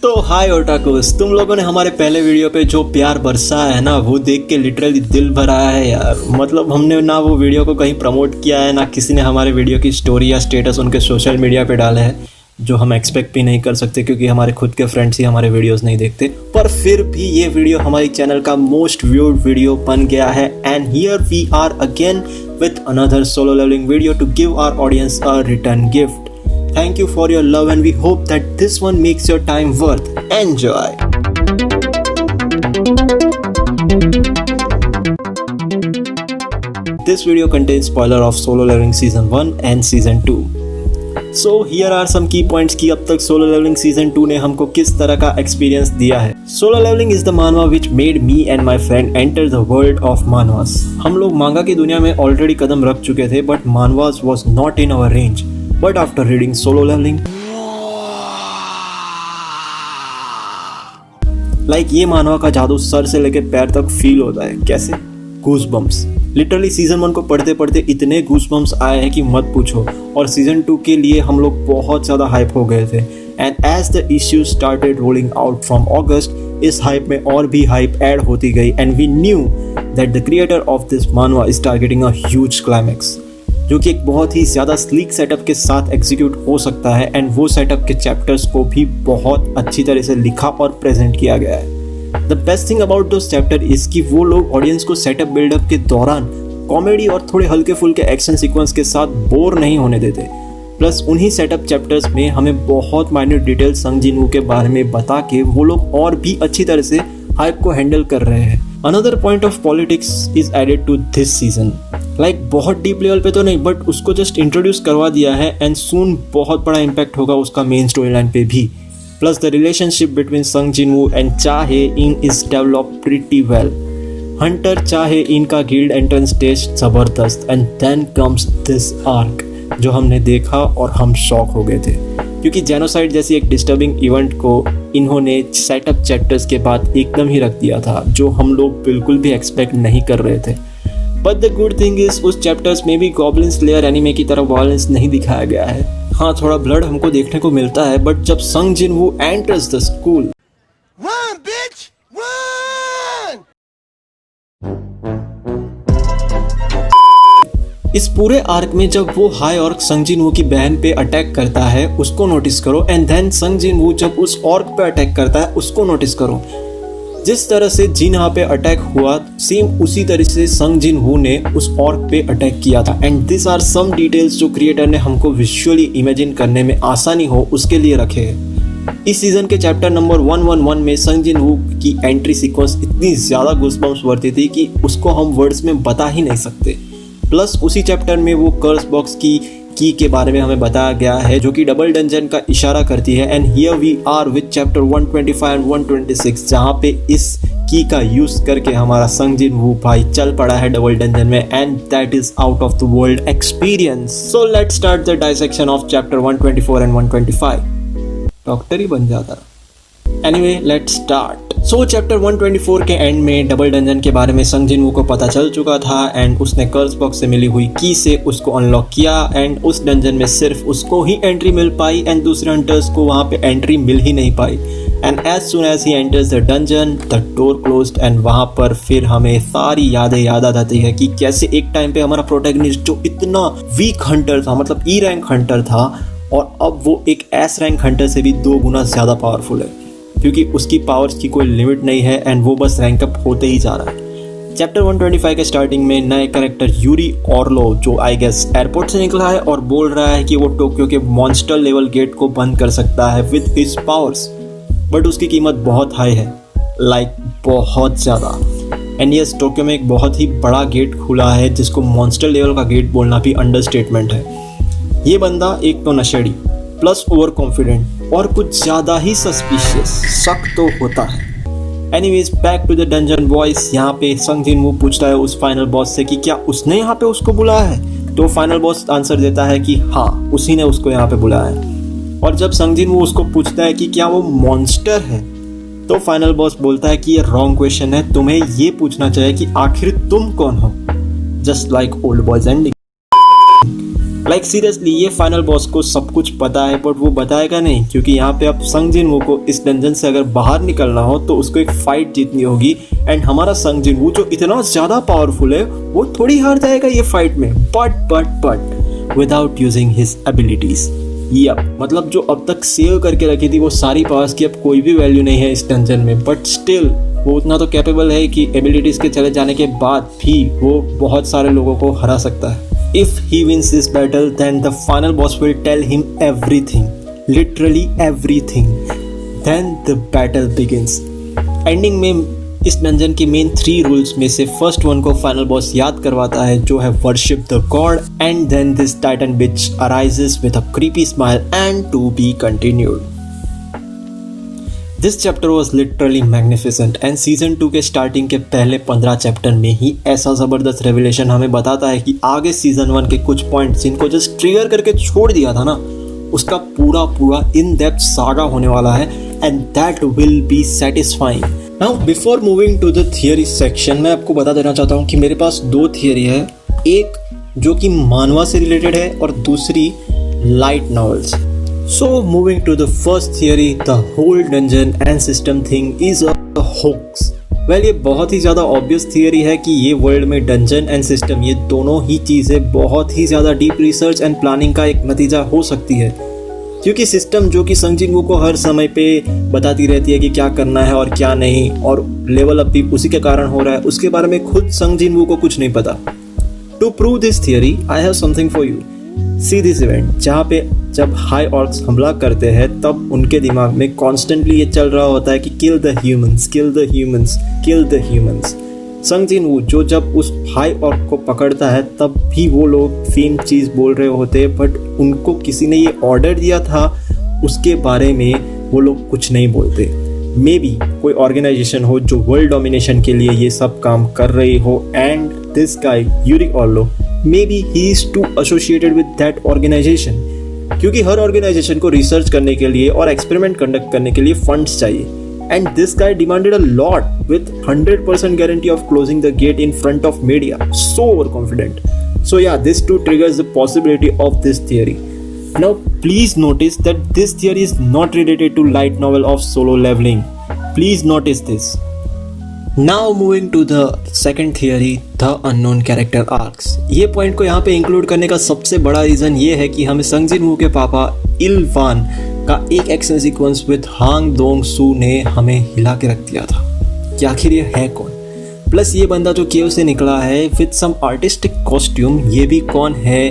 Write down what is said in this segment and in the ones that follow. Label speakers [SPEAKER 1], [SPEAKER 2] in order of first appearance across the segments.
[SPEAKER 1] तो हाय ओटाकुस, तुम लोगों ने हमारे पहले वीडियो पे जो प्यार बरसाया है ना, वो देख के लिटरली दिल भर आया है यार। मतलब हमने ना वो वीडियो को कहीं प्रमोट किया है, ना किसी ने हमारे वीडियो की स्टोरी या स्टेटस उनके सोशल मीडिया पे डाले हैं, जो हम एक्सपेक्ट भी नहीं कर सकते क्योंकि हमारे खुद के फ्रेंड्स ही हमारे वीडियोस नहीं देखते। पर फिर भी ये वीडियो हमारे चैनल का मोस्ट व्यूड वीडियो बन गया है। And here we are again with another solo leveling video to give our audience a return gift. Thank you for your love and we hope that this one makes your time worth. Enjoy! This video contains spoiler of Solo Leveling Season 1 and Season 2. So here are some key points कि अब तक Solo Leveling Season 2 ने हमको किस तरह का experience दिया है। Solo Leveling is the manhwa which made me and my friend enter the world of manhwas. हम लोग मांगा की दुनिया में ऑलरेडी कदम रख चुके थे, but manhwas was not in our range. But after reading Solo Leveling, ये मानवा का जादू सर से लेके पैर तक फील होता है। कैसे? गूज़बम्प्स। लिटरली सीजन 1 को पढ़ते पढ़ते इतने गूज़बम्प्स आए हैं कि मत पूछो। और सीजन 2 के लिए हम लोग बहुत ज़्यादा हाइप हो गए थे। And as the issues started rolling out from August, इस हाइप में और भी हाइप ऐड होती गई। And we knew that the creator of this manhwa is targeting a huge climax, जो कि एक बहुत ही ज़्यादा स्लीक सेटअप के साथ एग्जीक्यूट हो सकता है। एंड वो सेटअप के चैप्टर्स को भी बहुत अच्छी तरह से लिखा और प्रेजेंट किया गया है। The best thing about those chapter is कि वो लोग ऑडियंस को सेटअप बिल्डअप के दौरान कॉमेडी और थोड़े हल्के फुल्के एक्शन सीक्वेंस के साथ बोर नहीं होने देते। प्लस उन्हीं सेटअप चैप्टर्स में हमें बहुत माइन्यूट डिटेल संग जिन वू के बारे में बता के वो लोग और भी अच्छी तरह से हाइप को हैंडल कर रहे हैं। Another point of politics is added to this season. बहुत डीप लेवल पे तो नहीं, बट उसको जस्ट इंट्रोड्यूस करवा दिया है। एंड सून बहुत बड़ा इम्पैक्ट होगा उसका मेन स्टोरी लाइन पे भी। प्लस द रिलेशनशिप बिटवीन संग Jin Woo and Cha Hae In is develop pretty well. Hunter Cha Hae In का गिल्ड एंट्रेंस टेस्ट जबरदस्त। And then comes this arc, जो हमने देखा और हम शॉक हो गए थे, क्योंकि जेनोसाइड जैसी एक डिस्टर्बिंग इवेंट को इन्होंने सेटअप चैप्टर्स के बाद एकदम ही रख दिया था, जो हम लोग बिल्कुल भी एक्सपेक्ट नहीं कर रहे थे। But the good thing is उस चैप्टर्स में भी गॉब्लिन स्लेयर एनिमे की तरह वायलेंस नहीं दिखाया गया है। हाँ, थोड़ा ब्लड हमको देखने को मिलता है, बट जब Sung Jin Woo enters the school,
[SPEAKER 2] Run, bitch! Run!
[SPEAKER 1] इस पूरे आर्क में जब वो हाई ऑर्क संग जिन वू की बहन पे अटैक करता है, उसको नोटिस करो। एंड देन संग जिन वू जब उस ऑर्क पे अटैक करता है, उसको नोटिस करो। जिस तरह से जिन्हा पे अटैक हुआ, सेम उसी तरह से संग जिन वू ने उस ऑर्क पे अटैक किया था। And this are some details जो क्रिएटर ने हमको विजुअली इमेजिन करने में आसानी हो उसके लिए रखे हैं। इस सीजन के चैप्टर नंबर 111 में संग जिन वू की एंट्री सीक्वेंस इतनी ज़्यादा गूज़बम्प्स भरती थी कि उसको हम वर्ड्स में बता ही नहीं सकते। प्लस उसी चैप्टर में वो कर्स बॉक्स की के बारे में हमें बताया गया है, जो कि डबल डंजन का इशारा करती है। And here we are with chapter 125 and 126, जहाँ पे इस की का यूज करके हमारा संग जिन वू भाई चल पड़ा है डबल डंजन में। And that is out of the world experience. So let's start the dissection of chapter 124 and 125। Doctor ही बन जाता। Anyway, let's start. So chapter 124 के एंड में डबल डंजन के बारे में संग जिन वू को पता चल चुका था। एंड उसने कर्स बॉक्स से मिली हुई की से उसको अनलॉक किया। एंड उस डंजन में सिर्फ उसको ही एंट्री मिल पाई एंड दूसरे हंटर्स को वहाँ पे एंट्री मिल ही नहीं पाई। एंड एज सुन एज ही enters the dungeon, the door closed. And वहाँ पर फिर हमें सारी यादें याद आ जाती है कि कैसे एक टाइम पे हमारा प्रोटैगनिस्ट जो इतना वीक हंटर था, मतलब ई रैंक हंटर था, और अब वो एक एस रैंक हंटर से भी 2 गुना ज़्यादा पावरफुल है, क्योंकि उसकी पावर्स की कोई लिमिट नहीं है। एंड वो बस रैंक अप होते ही जा रहा है। चैप्टर 125 के स्टार्टिंग में नए कैरेक्टर यूरी ऑर्लो, जो आई गेस एयरपोर्ट से निकला है और बोल रहा है कि वो टोक्यो के मॉन्स्टर लेवल गेट को बंद कर सकता है विद हिज पावर्स। बट उसकी कीमत बहुत हाई है, बहुत ज़्यादा। एंड यस, टोक्यो में एक बहुत ही बड़ा गेट खुला है, जिसको मॉन्स्टर लेवल का गेट बोलना भी अंडरस्टेटमेंट है। ये बंदा एक तो नशेड़ी, प्लस ओवर कॉन्फिडेंट और कुछ ज़्यादा ही सस्पिशियस, शक तो होता है। Anyways, back to the dungeon boys. यहाँ पे संग जिन वू पूछता है उस फाइनल बॉस से कि क्या उसने यहाँ पे उसको बुलाया है। तो फाइनल बॉस आंसर देता है कि हाँ, उसी ने उसको यहाँ पे बुलाया है। और जब संग जिन वू उसको पूछता है कि क्या वो मॉन्स्टर है, तो फाइनल बॉस बोलता है कि ये रॉन्ग क्वेश्चन है, तुम्हें ये पूछना चाहिए कि आखिर तुम कौन हो। Just like old boys ending. Like seriously ये फाइनल बॉस को सब कुछ पता है बट वो बताएगा नहीं, क्योंकि यहाँ पे अब संग जिन वू को इस डंजन से अगर बाहर निकलना हो तो उसको एक फाइट जीतनी होगी। एंड हमारा संग जिन वू जो इतना ज़्यादा पावरफुल है वो थोड़ी हार जाएगा ये फाइट में, but without using his abilities. मतलब जो अब तक सेव करके रखी थी वो सारी पावर्स की अब कोई भी वैल्यू नहीं है इस डंजन में, बट स्टिल वो उतना तो कैपेबल है कि एबिलिटीज के चले जाने के बाद भी वो बहुत सारे लोगों को हरा सकता है। If he wins this battle then the final boss will tell him everything, literally everything, then the battle begins. Ending में इस डंजन की मेन 3 रूल्स में से फर्स्ट वन को फाइनल बॉस याद करवाता है, जो है worship the god and then this titan which arises with a creepy smile and to be continued. This chapter was literally magnificent and season 2 के स्टार्टिंग के पहले 15 चैप्टर में ही ऐसा ज़बरदस्त रेवलेशन हमें बताता है कि आगे सीजन 1 के कुछ पॉइंट्स जिनको जस्ट ट्रिगर करके छोड़ दिया था ना, उसका पूरा इन डेप्थ सागा होने वाला है and that will be satisfying. Now before moving to the theory section, मैं आपको बता देना चाहता हूँ कि मेरे पास 2 थियरी है, एक जो कि मानवा से रिलेटेड है और दूसरी light novels. So moving to the first theory, the whole dungeon and system thing is a hoax. Well, ये बहुत ही ज़्यादा ऑब्वियस थियरी है कि ये वर्ल्ड में डंजन एंड सिस्टम ये दोनों ही चीज़ें बहुत ही ज़्यादा डीप रिसर्च एंड प्लानिंग का एक नतीजा हो सकती है, क्योंकि सिस्टम जो कि संग जिन वू को हर समय पे बताती रहती है कि क्या करना है और क्या नहीं, और लेवल अप भी उसी के कारण हो रहा है, उसके बारे में खुद संग जिन वू को कुछ नहीं पता। To prove this theory I have something for you. See this event, जहाँ पे जब हाई ऑर्क्स हमला करते हैं तब उनके दिमाग में कॉन्स्टेंटली ये चल रहा होता है कि kill the humans, kill the humans, kill the humans. संग जिन वू जो जब उस हाई ऑर्क को पकड़ता है तब भी वो लोग सेम चीज़ बोल रहे होते, बट उनको किसी ने ये ऑर्डर दिया था उसके बारे में वो लोग कुछ नहीं बोलते। मे बी कोई ऑर्गेनाइजेशन हो जो वर्ल्ड डोमिनेशन के लिए ये सब काम कर रही हो, and this guy Yuri Orlov maybe he is too associated with that organization, क्योंकि हर ऑर्गेनाइजेशन को रिसर्च करने के लिए और एक्सपेरिमेंट कंडक्ट करने के लिए फंड्स चाहिए, and this guy demanded a lot with 100% guarantee of closing the gate in front of media, so over confident. So yeah, this too triggers the possibility of this theory. Now please notice that this theory is not related to light novel of solo leveling, please notice this. Now moving to the second theory, the unknown character arcs. ये point को यहाँ पे include करने का सबसे बड़ा reason ये है कि हमें संग जिन वू के पापा इल वान का एक एक्शन सीक्वेंस विद हांग दोंग सू ने हमें हिला के रख दिया था कि आखिर ये है कौन। प्लस ये बंदा जो केव से निकला है विद सम आर्टिस्टिक कॉस्ट्यूम, ये भी कौन है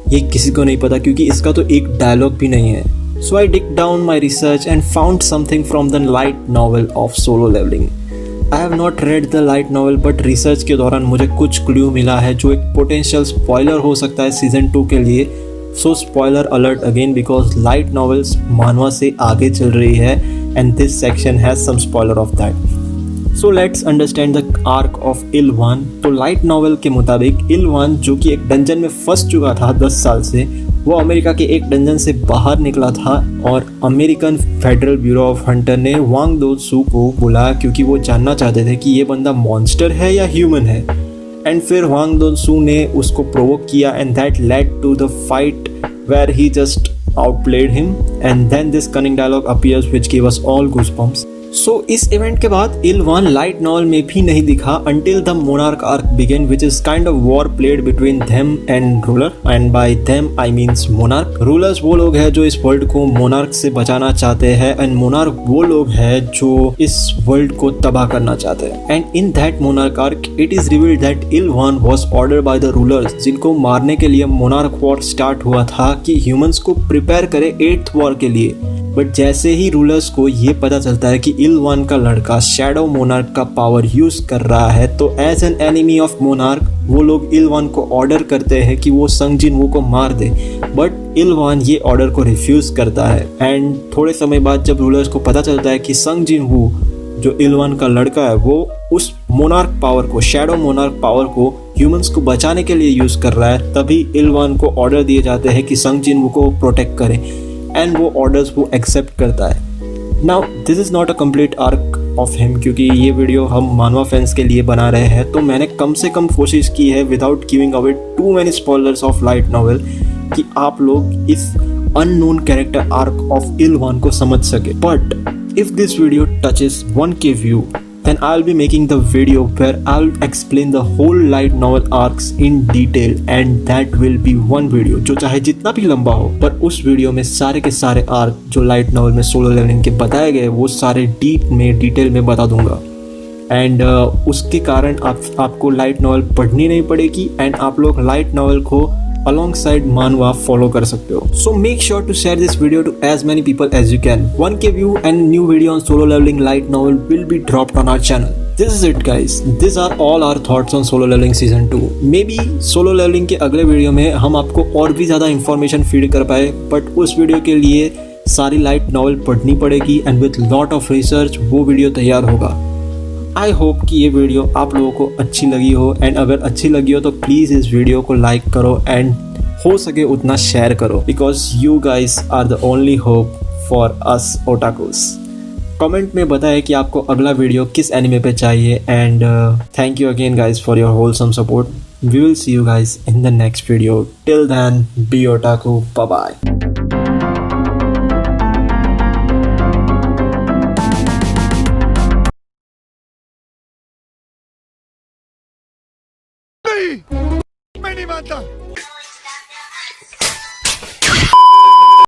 [SPEAKER 1] ये किसी को नहीं पता, क्योंकि इसका तो एक डायलॉग भी नहीं है। So I dig down my research and found something from the light novel of solo leveling. I have not read the light novel, but research के दौरान मुझे कुछ क्लू मिला है जो एक पोटेंशियल स्पॉइलर हो सकता है सीजन 2 के लिए। So spoiler alert again, because light novels manhwa से आगे चल रही है and this section has some spoiler of that. So let's understand the arc of Il Wan. तो लाइट नॉवल के मुताबिक इल वान जो कि एक डंजन में फंस चुका था 10 साल से, वो अमेरिका के एक डंजन से बाहर निकला था और American federal bureau of Hunter ने वांग दो सू को बुलाया, क्योंकि वो जानना चाहते थे कि ये बंदा मॉन्स्टर है या ह्यूमन है। एंड फिर वांग दो सू ने उसको प्रोवोक किया and that led to the fight where he just outplayed him, and then this cunning dialogue appears which give us all goosebumps. So इस इवेंट के बाद इल वान लाइट नॉवल में भी नहीं दिखा until the monarch arc began, which is kind of war played between them and ruler, and by them I means monarch. Rulers वो लोग हैं जो इस वर्ल्ड को monarch से बचाना चाहते हैं, and monarch वो लोग हैं जो इस वर्ल्ड को तबाह करना चाहते हैं। And in that monarch arc, it is revealed that Ilwan was ordered by the rulers, जिनको मारने के लिए monarch war start हुआ था कि humans को prepare करे 8th war के लिए। बट जैसे ही रूलर्स को ये पता चलता है कि इल वान का लड़का शैडो मोनार्क का पावर यूज कर रहा है, तो as an enemy of monarch वो लोग इल वान को ऑर्डर करते हैं कि वो संग जिन वू को मार दे, बट इल वान ये ऑर्डर को रिफ्यूज करता है। एंड थोड़े समय बाद जब रूलर्स को पता चलता है कि संग जिन वू जो इल वान का लड़का है वो उस मोनार्क पावर को, शैडो मोनार्क पावर को ह्यूमंस को बचाने के लिए यूज कर रहा है, तभी इल वान को ऑर्डर दिए जाते हैं कि संग जिन वू को प्रोटेक्ट करें, एंड वो ऑर्डर्स वो एक्सेप्ट करता है। Now this is not a complete arc of him, क्योंकि ये वीडियो हम मानवा फैंस के लिए बना रहे हैं, तो मैंने कम से कम कोशिश की है without giving away too many spoilers of light novel, कि आप लोग इस unknown character arc of Il hwan को समझ सके. But if this video touches 1K view, then I'll be making the video where I'll explain the whole light novel arcs in detail, and that will be one video जो चाहे जितना भी लंबा हो, पर उस वीडियो में सारे के सारे आर्क जो लाइट नॉवल में सोलो लेवलिंग के बताए गए वो सारे डिटेल में बता दूंगा. एंड उसके कारण आपको लाइट नॉवल पढ़नी नहीं पड़ेगी एंड आप लोग लाइट नॉवल को alongside manhwa follow कर सकते हो. So make sure to share this video to as many people as you can. 1K view and new video on solo leveling light novel will be dropped on our channel. This is it guys. These are all our thoughts on solo leveling season 2. Maybe solo leveling के अगले video में हम आपको और भी ज़्यादा information feed कर पाए, बट उस वीडियो के लिए सारी लाइट नॉवल पढ़नी पड़ेगी and with lot of research वो वीडियो तैयार होगा. आई होप कि ये वीडियो आप लोगों को अच्छी लगी हो, एंड अगर अच्छी लगी हो तो प्लीज़ इस वीडियो को लाइक करो एंड हो सके उतना शेयर करो, because you guys are the only hope for us otakus. Comment में बताएं कि आपको अगला वीडियो किस एनिमे पे चाहिए, and thank you again guys for your wholesome support. We will see you guys in the next video. Till then be otaku. Bye bye.
[SPEAKER 2] मैं नहीं मानता.